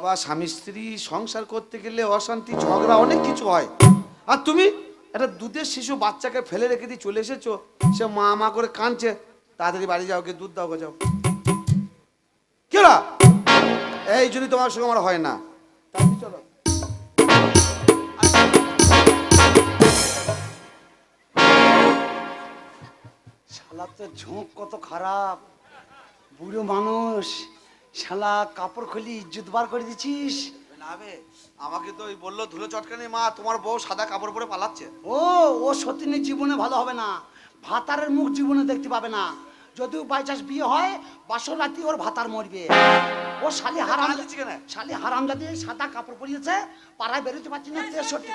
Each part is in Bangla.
বাবা, স্বামী স্ত্রী সংসার করতে গেলে অশান্তি ঝগড়া অনেক কিছু হয়। আর তুমি একটা দুধের শিশু বাচ্চাকে ফেলে রেখে দিয়ে চলে এসেছো, সে মা মা করে কাঁদছে। তাড়াতাড়ি বাড়ি যাও, গিয়ে দুধ দাও গো, যাও। কি হলো? এই যদি তোমার সঙ্গে আমার হয় না, তাড়াতাড়ি চলো। শালা তো ঝোঁক কত খারাপ, বুড়ো মানুষ, শালা কাপড় খুলি ইজ্জত বার করে দিচ্ছিস। আমাকে তো ওই বললো ধুলো চটকানি মা তোমার বউ সাদা কাপড় পরে পালাচ্ছে। ও সতীনের জীবনে ভালো হবে না, ভাতারের মুখ জীবনে দেখতে পাবে না। যদিও বাইচান্স বিয়ে হয়, বাসর রাতি ওর ভাতার মরবে। ও শালি হারাম, শালি হারাম জাতি সাদা কাপড় পরিয়েছে, পাড়ায় বেরোতে পারছি না। 63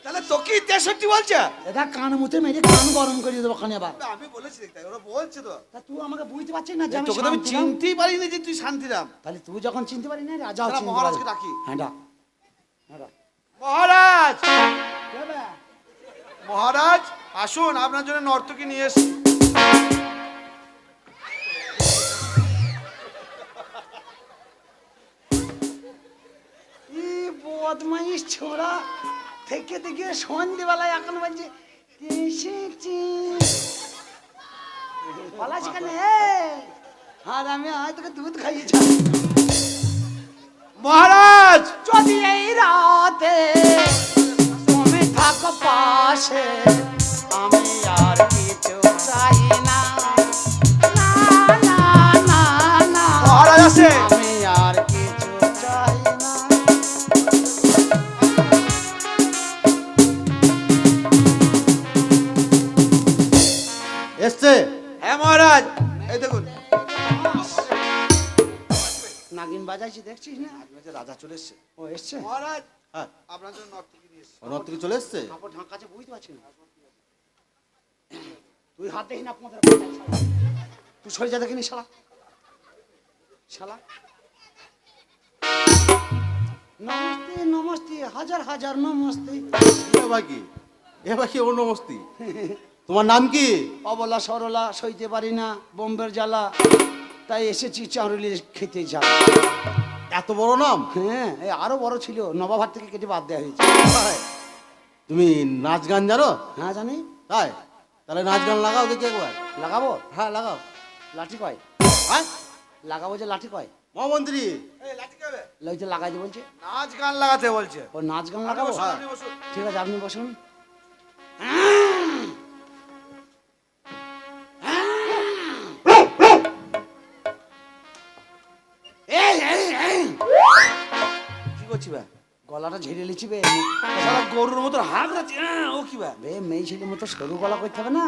তাহলে তোকে 63 বলছে? এটা কান মুতে মেরে কান গরম করে দেবো খানে আবার। আমি বলেছি দেখতে, ওরা বলছে তো। তা তুই আমাকে বুঝতে পারছিস না যে আমি তোকে তো আমি চিনতেই পারিনি যে তুই শান্তিরাম। তাহলে তুই যখন চিনতে পারি না, রাজা মহারাজকে ডাকি। হ্যাঁ ডাক। মহারাজ, মহারাজ আসুন, আপনার জন্য নর্তকী নিয়ে এসেছি। বদমাইশ ছোড়া, থেকে থেকে সন্ধ্যেবেলায় এখন বলছে পালাস কেন? আর আমি তোকে দুধ খাইয়েছি। মহারাজ, যদি এই রাতে তুমি থাকো পাশে, আমি আর কিছু চাই না। না না না না, মহারাজ আছে। আমি আর কিছু চাই না। এসছে? হ্যাঁ মহারাজ, এই দেখুন নাগিন বাজাইছি, দেখছিস না? রাজা চলে এসছে। ও এসছে মহারাজ, হ্যাঁ আপনার জন্য নর্তকী নিয়ে এসেছি। নর্তকী চলে এসছে? কাপড় ঢাকাছে, বুঝতে পারছি না। তুই হাত দেখি না আপনাদের, তুই সরে যা দেখিনি শালা। শালা নমস্তে নমস্তে, হাজার হাজার নমস্তে। এ বাকি ও নমস্তি। তোমার নাম কি? অবলা সরলা, সইতে পারি না বোম্বের জ্বালা, তাই এসেছি চাউরুলি খেতে যা। এত বড় নাম? হ্যাঁ, এই আরো বড় ছিল, নবাবহাট থেকে কেটে বাদ দেওয়া হয়েছে। তুমি নাচ গান জানো? হ্যাঁ জানি। তাই? তাহলে নাচ গান লাগাও দেখি একবার। লাগাবো? হ্যাঁ লাগাও। লাঠি কয়? হ্যাঁ লাগাবো যে লাঠি কয়? মহামন্ত্রী, এই লাঠি খাবে? লইতে লাগাইতে বলছে। নাচ গান লাগাতে বলছে। ও নাচ গান লাগাবো? বসুন, আপনি বসুন। ঠিক আছে, আপনি বসুন। কি করছি বে? গলাটা ঝেড়ে লিছি বে। শালা গরুর মতো হাত যাচ্ছে। ও কি বে? বে মেয়ে ছেলের মতো সরু গলা করতে হবে না,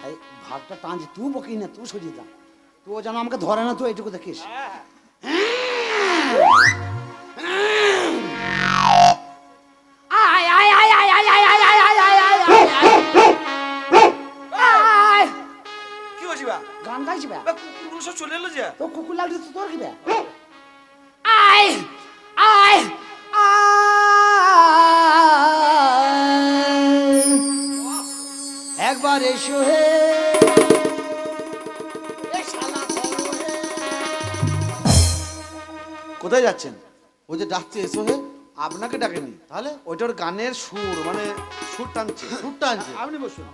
তাই ভাগটা টানছি। তুই বকি না, তুই সরিয়ে যা। তুই যেন আমাকে ধরে না, তুই এইটুকু দেখিস। আয় আয় আয় আয় আয় আয় আয় আয় আয় আয় আয় আয়। কি করছি বে? গান গাইছি বে। বে, কুকুরগুলো সব চলে এলো যে। তো কুকুর লাগছে তো তোর কি বে? আয় আয় একবার এসো হে। কোথায় যাচ্ছেন? ওই যে ডাকছে এসো হে। আপনাকে ডাকেনি, তাহলে ওইটার গানের সুর, মানে সুর টানছে। সুরটা আনছে। আপনি বসুন।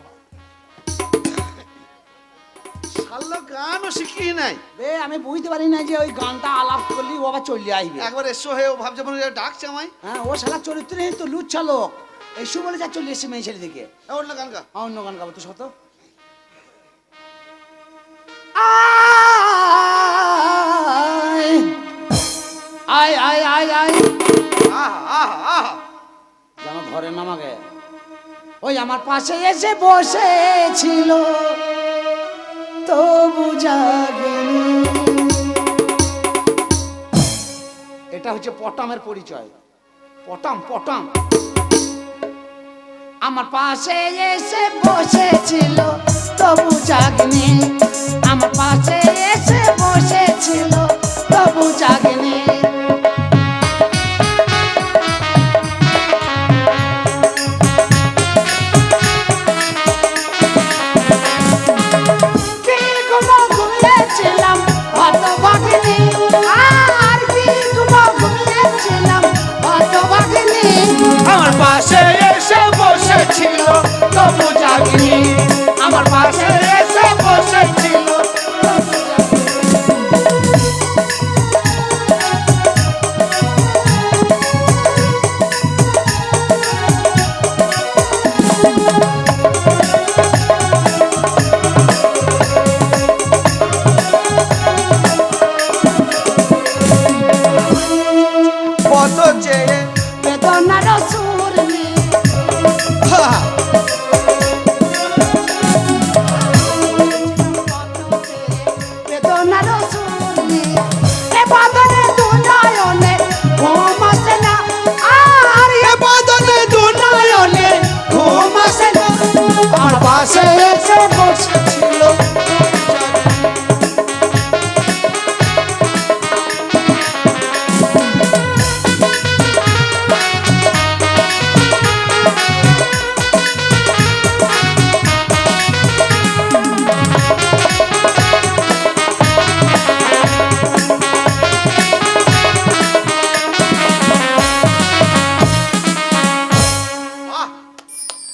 শালা গানও শিখিয়ে নাই। বে আমি বুঝতে পারি না যে ওই গানটা আলাপ করলি ও আবার চলে আসবে। একবার এসো হে, ও ভাবছে মনে হয় ডাকছে আমায়। হ্যাঁ, ও শালা চরিত্রহীন তো, লুচ্ছা লোক। এসো বলে যা চলে এসছে মেয়ে ছেলে দিকে। অন্য গান গা। অন্য গান গাবো তো শত। আয় আয় আয় আয়। আহা আহা আহা। যেন ধরে না আমাকে। ওই আমার পাশে এসে বসেছিল, তবু জাগেনি। এটা হচ্ছে পটামের পরিচয়। পটাম পটাম। আমার পাশে এসে বসেছিল, তবু জাগেনি। আমার পাশে এসে বসেছিল, তবু জাগেনি। আমার পাশে এসে বসেছিল তবু জাগিনি, আমার পাশে এসে বসেছিল। কত চেয়ে বেদনার সুর নিয়ে বেদনার সুর নিয়ে এ বাদনে দুনয়নে ঘুম আসে না, আর এ বাদনে দুনয়নে ঘুম আসে না, আমার পাশে এসে বসেছিল।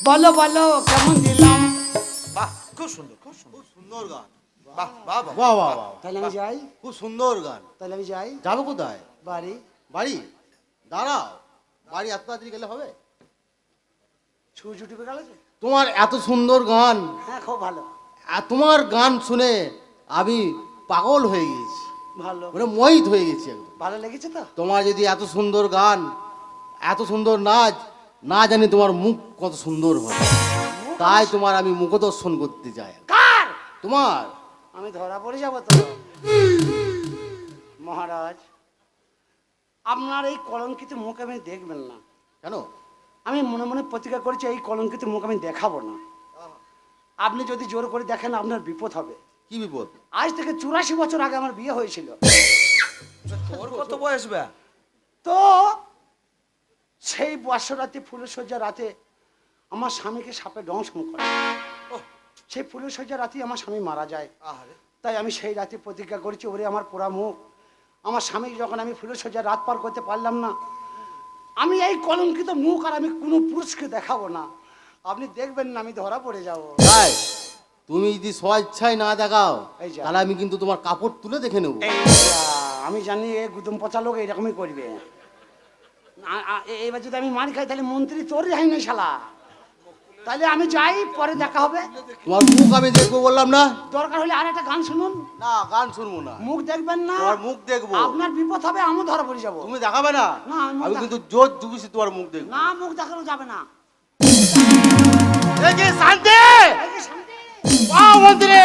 বলো বলো কেমন দিলাম? বাহ, খুব সুন্দর, খুব সুন্দর। খুব সুন্দর গান। বাহ বাহ বাহ। বাহ বাহ বাহ, তাহলে আমি যাই, খুব সুন্দর গান। তাহলে আমি যাই যাবে কোথায়? বাড়ি। বাড়ি? দাঁড়াও, বাড়ি এত তাড়াতাড়ি গেলে হবে? সূর্য ডুবে গেল যে। তোমার এত সুন্দর গান, হ্যাঁ খুব ভালো, তোমার গান শুনে আমি পাগল হয়ে গেছি, ভালো মানে মোহিত হয়ে গেছি একদম। ভালো লেগেছে তো? তোমার যদি এত সুন্দর গান, এত সুন্দর নাচ, না জানি তোমার মুখ কত সুন্দর হয়, তাই তোমার আমি মুখদর্শন করতে চাই। কার? তোমার। আমি ধরা পড়ে যাবো তো। মহারাজ, আপনার এই কলঙ্কিত মুখ আমি দেখবেন না। কেন? আমি মনে মনে প্রতিজ্ঞা করেছি এই কলঙ্কিত মুখ আমি দেখাবো না। আপনি যদি জোর করে দেখেন আপনার বিপদ হবে। কি বিপদ? আজ থেকে 84 বছর আগে আমার বিয়ে হয়েছিল। তোর কত বয়স বে? তো সেই বর্ষরাতে ফুলের সজ্জা রাতে আমার স্বামীকে সাপে দংশন করে। সেই ফুলের সজ্জা রাতে আমার স্বামী মারা যায়। আহারে, তাই আমি সেই রাতে প্রতিজ্ঞা করেছি, ওরে আমার পোড়া মুখ, আমার স্বামী যখন আমি ফুলের সজ্জা রাত পার করতে পারলাম না, আমি এই কলঙ্কিত মুখ আর আমি কোনো পুরুষকে দেখাবো না। আপনি দেখবেন না আমি ধরা পড়ে যাব। তাই তুমি যদি স্বেচ্ছায় না দেখাও, এই যা। তাহলে আমি কিন্তু তোমার কাপড় তুলে দেখে নেবো। এই যা, আমি জানি এ গুদম পচা লোক এইরকমই করবে। এবার যদি আমি মার খাই তাহলে মন্ত্রী তোর রেহাই নেই শালা। তাহলে আমি যাই, পরে দেখা হবে। তোমার মুখ আমি দেখবো বললাম না? দরকার হলে আর একটা গান শুনুন। না, গান শুনবো না। মুখ দেখবেন না, তোমার মুখ দেখবো। আপনার বিপদ হবে, আমি ধরা পড়ে যাবো। তুমি দেখাবে না? না, আমি মুখ আমি দেখ- কিন্তু জোর জুবিছি তোমার মুখ দেখবো। না, মুখ দেখানো যাবে না। এই যে শান্তি! এই যে শান্তি। বাহ মন্ত্রী!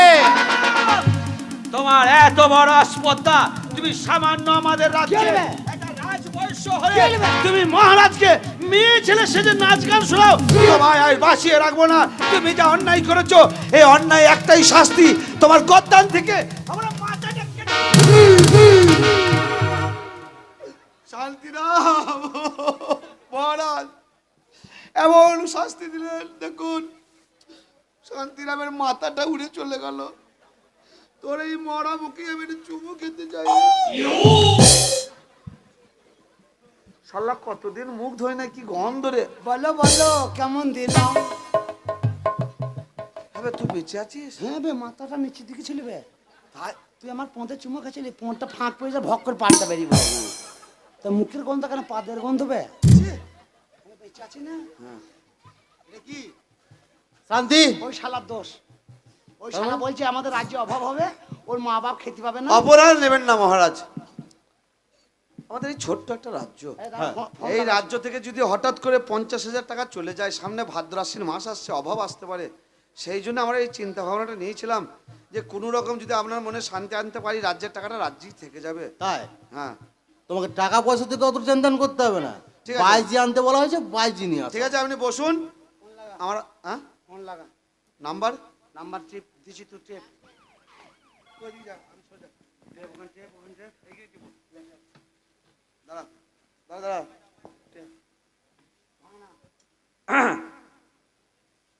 তোমার এত বড় আসপত্তা, তুমি সামান্য আমাদের রাজ্যে চলবে। একটা রাজবৈশ্য হয়ে চলবে। তুমি মহারাজকে মেয়ে ছেলে সেজে নাচ গান শোনাও। তোমায় আর বাঁচিয়ে রাখবো না। তুমি যা অন্যায় করেছো, এই অন্যায় একটাই শাস্তি, তোমার গদ্দান থেকে আমরা মাথাটা কেটে শান্তিরাম মহারাজ এমন শাস্তি দিলেন, দেখুন শান্তিরামের মাথাটা উড়ে চলে গেল। তোর এই মরা মুখে আমি একটু চুমু খেতে চাই। শালা কতদিন মুখ ধরে না, কি গন্ধ রে। বলো বলো কেমন দিলাম? হবে তুই বেঁচে আছিস? হ্যাঁ বে, মাথাটা নিচের দিকে ছিল বে। তাই তুই আমার পোঁতে চুমো খাচ্ছিলি, পোঁতটা ফাঁক পড়ে যা, ভক করে পাটটা বেরিয়ে পড়ে। তা মুখের গন্ধ কেন, পাদের গন্ধ বে? আমি বেঁচে আছি না। এটা কি? শান্তি! ওই শালার দোষ। ওই শালা বলছে আমাদের রাজ্যে অভাব হবে, ওর মা বাপ খেতে পাবে না। অপরাধ নেবেন না মহারাজ, আমাদের এই ছোট্ট একটা রাজ্য, এই দাঁড়া, ফোন এই দাঁড়া। রাজ্য থেকে যদি হঠাৎ করে 50,000 টাকা চলে যায়, সামনে ভাদ্র আশ্বিন মাস আসছে, অভাব আসতে পারে। সেই জন্য আমরা এই চিন্তা ভাবনাটা নিয়েছিলাম যে কোনো রকম যদি আপনার মনে শান্তি আনতে পারি, রাজ্যের টাকাটা রাজ্যেই থেকে যাবে। তাই হ্যাঁ তোমাকে টাকা পয়সা থেকে অত চিন্তা করতে হবে না। ঠিক আছে। বাইজি আনতে বলা হয়েছে, বাইজি নিয়ে আসো। ঠিক আছে, আপনি বসুন। আমার হ্যাঁ ফোন লাগা, নাম্বার নাম্বার টিপ দিছি, তুই টেপ। টেপ, ওখানে টেপ, ওখানে টেপ, এগিয়ে দিব। দাঁড়া দাঁড়া দাঁড়া।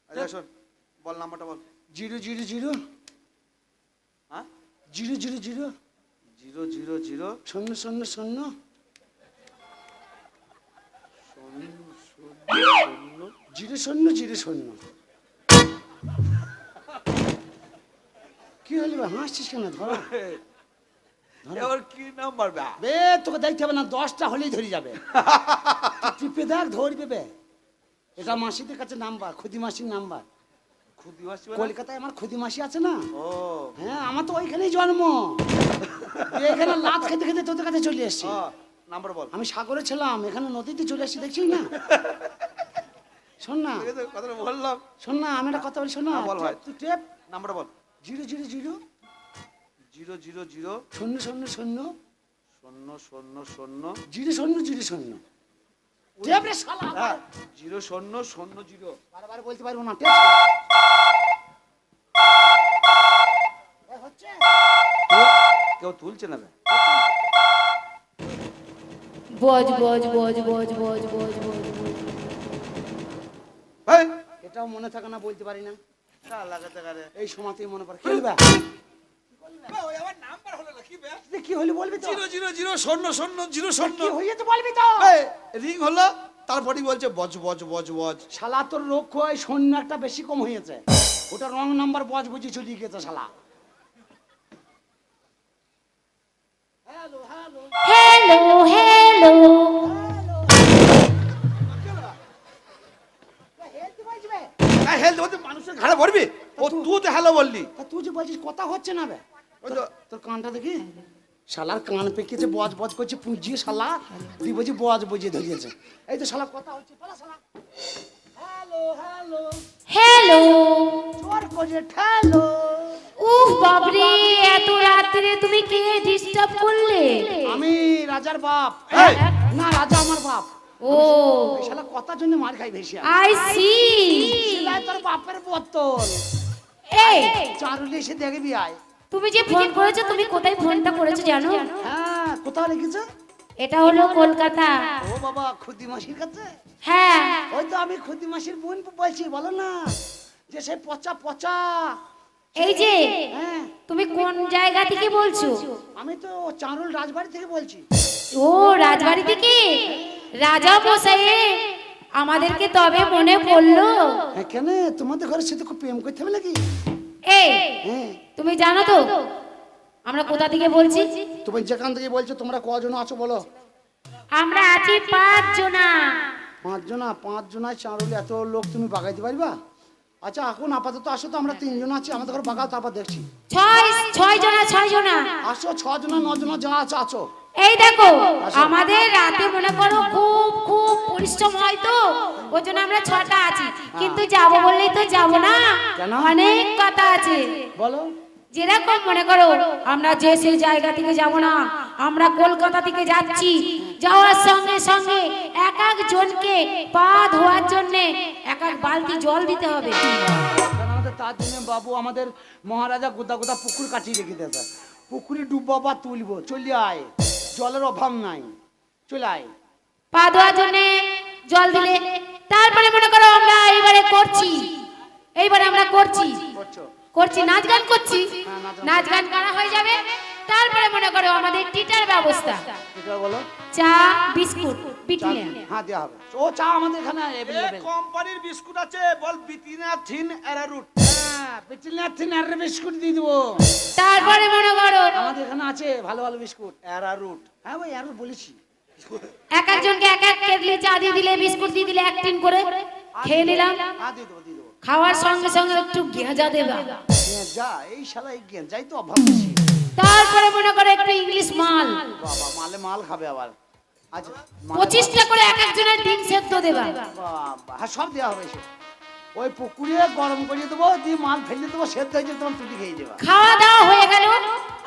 আচ্ছা শোন, বল নাম্বারটা বল। 000 হ্যাঁ 000 000 শূন্য শূন্য শূন্য 000 জিরো শূন্য জিরো শূন্য। কি হলি ভাই, হাসছিস কেন? ধর এবার কি নাম্বার বে? বে, তোকে দেখতে হবে না, 10টা হলেই ধরে যাবে। তুই টিপে দেখ, ধরবে বে। এটা মাসিদের কাছে নাম্বার, খুদি মাসির নাম্বার। খুদি মাসি মানে? কলকাতায় আমার খুদি মাসি আছে না? ও হ্যাঁ, আমার তো ওইখানেই জন্ম। এখানে লাত খেতে খেতে তোদের কাছে চলে এসছি। নাম্বার বল। আমি সাগরে ছিলাম, এখানে নদীতে চলে এসছি, দেখছিস না? শোন না, ঠিক আছে, কথাটা বললাম। শোন না, আমি একটা কথা বলি, শোন না। হ্যাঁ, বল ভাই। তুই টেপ নাম্বার বল। 0 0 0 0 0 0 শূন্য শূন্য শূন্য 0 0 0 জিরো শূন্য জিরো শূন্য। টেপ রে শালা। হ্যাঁ 0 0 0 0। বারবার বলতে পারবো না, টেপ। হচ্ছে কেউ তুলছে না বে? বজ বজ বজ বজ বজ বজ বজ। এই এটাও মনে থাকে না, বলতে পারি না। লাগাতে কারে। এই সময়তেই মনে পড়ে। খেলবা ওই আমার নাম্বার হলো না কি বে? কি হলি বলবি তো? 0 0 0 0 0 0 কি 0। হইছে তো বলবি তো? এই রিং হলো, তারপরেই বলছে বজ বজ বজ বজ। শালা তোর লক্ষ্য হয় শূন্য একটা বেশি কম হয়েছে, ওটা রং নাম্বার বজ বুঝি চলে গেছে শালা। Hello hello hello hello. এই হেলতে বলতে মানুষের ঘাড়ে ভরবি? ও তুই তো হ্যালো বললি। তা তুই যে বলছিস কথা হচ্ছে না বে। ওই তো তোর কানটা দেখি, শালার কান পেকেছে, বজ বজ করছে, পুঁজিয়ে শালা দি বুঝি বজ বুঝিয়ে ধরিয়েছে। এই তো শালা কথা হচ্ছে, বলা শালা। Hello hello hello. জোর করে ঠেলো। উফ বাবরে, এত রাত্রে তুমি কে ডিস্টার্ব করলে? আমি রাজার বাপ। এই! না, রাজা আমার বাপ। ও এই শালা কথার জন্য মার খাই বেশি। I C. শিলাই তোর বাপের বোতল। এই, চারুলি এসে দেখবি আয়। তুমি যে ফোন করেছো, তুমি কোথায় ফোনটা করেছো জানো? হ্যাঁ, কোথাও লিখেছে? এটা হলো কলকাতা। ও বাবা, খুদি মাসির কাছে? হ্যাঁ, ওই তো আমি খুদি মাসির বোন বলছি, বলো না, যে সেই পচা পচা। এই যে হ্যাঁ, তুমি কোন জায়গা থেকে বলছো? আমি তো চারুল রাজবাড়ি থেকে বলছি। ও রাজবাড়ি থেকে? রাজা মশাই, আমাদেরকে তবে মনে পড়লো। হ্যাঁ, কেন তোমাদের ঘরে সাথে খুব প্রেম করতে হবে নাকি? এই, হ্যাঁ, তুমি জানো তো আমরা কোথা থেকে বলছি? তুমি যেখান থেকে বলছো, তোমরা কজন আছো বলো? আমরা আছি 5 জনা। 5 জনা? 5 জনায় চারুল এত লোক তুমি বাগাইতে পারবা? আচ্ছা, এখন আপাতত আসো তো, আমরা 3 জন আছি, আমাদের ঘরে বাগাও, তারপর দেখছি। 6 জনা, 6 জনা। আসো, 6 জনা 9 জনা যা আছো আছো। এই দেখো, আমাদের রাতে মনে করো খুব খুব পরিশ্রম হয় তো, ওই জন্য আমরা 6টা আছি। কিন্তু যাবো বললেই তো যাবো না, কেন? অনেক কথা আছে। বলো। যেরকম মনে করো আমরা যে সেই জায়গা থেকে যাব না, আমরা কলকাতা থেকে যাচ্ছি। যাওয়ার সঙ্গে সঙ্গে এক এক জনকে পা ধোয়ার জন্য এক এক বালতি জল দিতে হবে। আমাদের তার জন্য বাবু আমাদের মহারাজা গোদা গোদা পুকুর কাটিয়ে রেখে দিয়েছে। পুকুরে ডুববো বা তুলবো, চলে আয়, জলের অভাব নাই, চলে আয়। পা ধোয়ার জন্য জল দিলে তারপরে মনে করো আমরা এইবারে করছি, এইবারে আমরা করছি করছো? করছি নাচ গান করছি। হ্যাঁ, নাচ গান নাচ গান করা হয়ে যাবে, তারপরে মনে করো আমাদের টিটার ব্যবস্থা, এটা বলো। চা বিস্কুট পিটলে। হ্যাঁ, দেওয়া হবে। ও চা আমাদের এখানে available। কোম্পানির বিস্কুট আছে, বল বিতিনা থিন অ্যারারুট। হ্যাঁ, পিটিলিয়ার থিন আর বিস্কুট দিয়ে দিবো। তারপরে মনে করো আমাদের এখানে আছে ভালো ভালো বিস্কুট, অ্যারারুট। হ্যাঁ ভাই, অ্যারারুট বলেছি। এক একজনকে এক এক কেটলি চা দিয়ে দিলে, বিস্কুট দিয়ে দিলে, 1 টিন করে খেয়ে নিলাম। হ্যাঁ, দিয়ে দেবো দিয়ে দেবো। খাওয়ার সঙ্গে সঙ্গে একটু গেঁজা দেবা। হ্যাঁ, যা, এই শালা এই জ্ঞান যাই তো অভাব বেশি। তারপরে মনে করো একটু ইংলিশ মাল, বাবা, মালে মাল খাবে আবার। আচ্ছা, মালে 25টা করে এক একজনের ডিম সেদ্ধ দেবা। বাবা, হ্যাঁ, সব দেওয়া হবে এসে। ওই পুকুরে গরম করে দেবো, দিয়ে মাল ফেলে দেবো, সেদ্ধ হয়ে যাবে, তোমার তুলি খেয়ে যাবে। খাওয়া দাওয়া হয়ে গেল,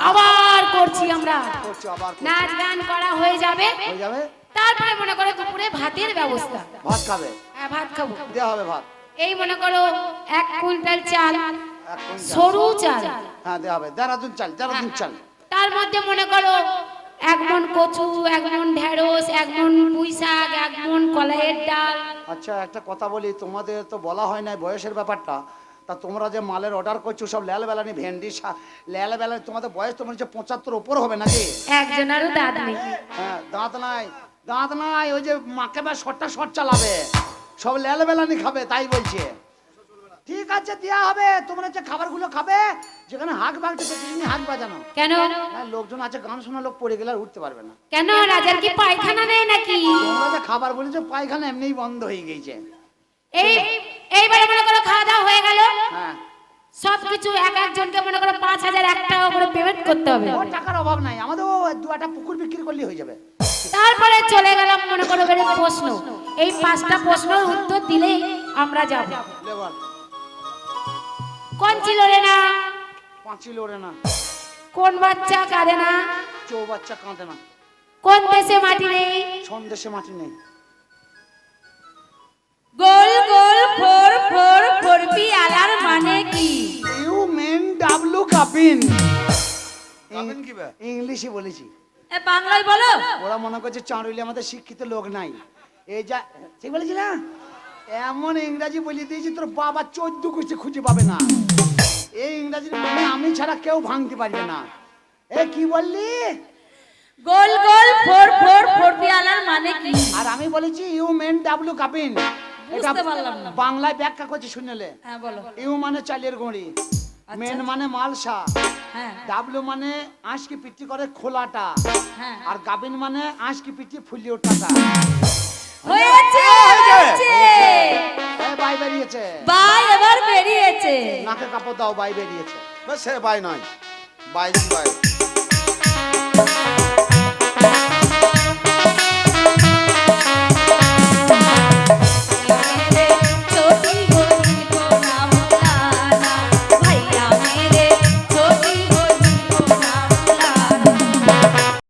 আবার করছি আমরা করছো আবার করছো। নাচ গান করা হয়ে যাবে। হয়ে যাবে। তারপরে মনে করো দুপুরে ভাতের ব্যবস্থা। ভাত খাবে? হ্যাঁ, ভাত খাবো। দেওয়া হবে ভাত। এই মনে করো 1 কুইন্টাল চাল, 1 কুইন্টাল। সরু চাল। হ্যাঁ, দেওয়া হবে। দেরাদুন চাল, দেরাদুন চাল। তার মধ্যে মনে করো 1 মণ কচু, 1 মণ ঢেঁড়স, 1 মণ পুঁই শাক, 1 মণ কলাইয়ের ডাল। আচ্ছা, একটা কথা বলি, তোমাদের তো বলা হয় না বয়সের ব্যাপারটা। তা তোমরা যে মালের অর্ডার করছো, সব ল্যাল বেলানি ভেন্ডি, ল্যাল বেলানি, তোমাদের বয়স তো মনে হচ্ছে 75 উপর হবে নাকি? একজনেরও দাঁত নেই। হ্যাঁ, দাঁত নাই, দাঁত নাই। ওই যে মাকে বা শর্টটা শর্ট চালাবে, সব লেলবেলানি খাবে তাই বলছে। ঠিক আছে দেওয়া হবে, তোমরা যে খাবারগুলো খাবে, যেখানে হাঁক বাজছে সেখানে হাঁক বাজানো। কেন হ্যাঁ, লোকজন আছে, গান শোনা লোক পড়ে গেলে আর উঠতে পারবে না। কেন রাজার কি পায়খানা নেই নাকি? তোমরা যে খাবার বলেছো পায়খানা এমনিই বন্ধ হয়ে গেছে। এইবারে মনে করো খাওয়া দাওয়া হয়ে গেল, হ্যাঁ, সবকিছু এক একজনকে মনে করো 5,000 টাকা করে পেমেন্ট করতে হবে। ওর টাকার অভাব নাই, আমাদের ও 2টা পুকুর বিক্রি করলে হয়ে যাবে। তারপরে চলে গেলাম মনে করো বেরে প্রশ্ন, এই 5টা প্রশ্নের উত্তর দিলেই আমরা যাব। লেবার কোন ছিল রে না, পাঁচি লড়ে না, কোন বাচ্চা কাঁদে না, চৌবাচ্চা কাঁদে না, কোন দেশে মাটি নেই, সন্দেশে মাটি নেই। গোল গোল ফোর ফোর ফোরপি আলার মানে কি? ইউ মেন ডাবলু কাবিন। কাবিন কি বে? ইংলিশে বলেছি। এ বাংলায় বলো। ওরা মনে করছে চাঁড়ুইলে আমাদের শিক্ষিত লোক নাই। এই যা ঠিক বলেছি না, এমন ইংরাজি বলে দিয়েছি তোর বাবা 14 কুচি খুঁজে পাবে না। এই ইংরাজির মানে আমি ছাড়া কেউ ভাঙতে পারবে না। এ কি বললি? গোল গোল ফোর ফোর ফোরপি আলার মানে কি? আর আমি বলেছি ইউ মেন ডাবলু কাবিন। এটা বুঝতে পারলাম না। বাংলায় ব্যাখ্যা করছি শুনলে। হ্যাঁ বলো। ইউ মানে চালের গুঁড়ি, মেন মানে মালসা, হ্যাঁ ডাবলু মানে আঁশকি পিটি করে খোলাটা, হ্যাঁ আর গাবিন মানে আঁশকি পিটি ফুলি ওঠাটা। হয়েছে হয়েছে। বাই বেরিয়েছে, বাই এবার বেরিয়েছে। নাকে কাপড় দাও, বাই বেরিয়েছে। সে বাই নয়, বাই বাই।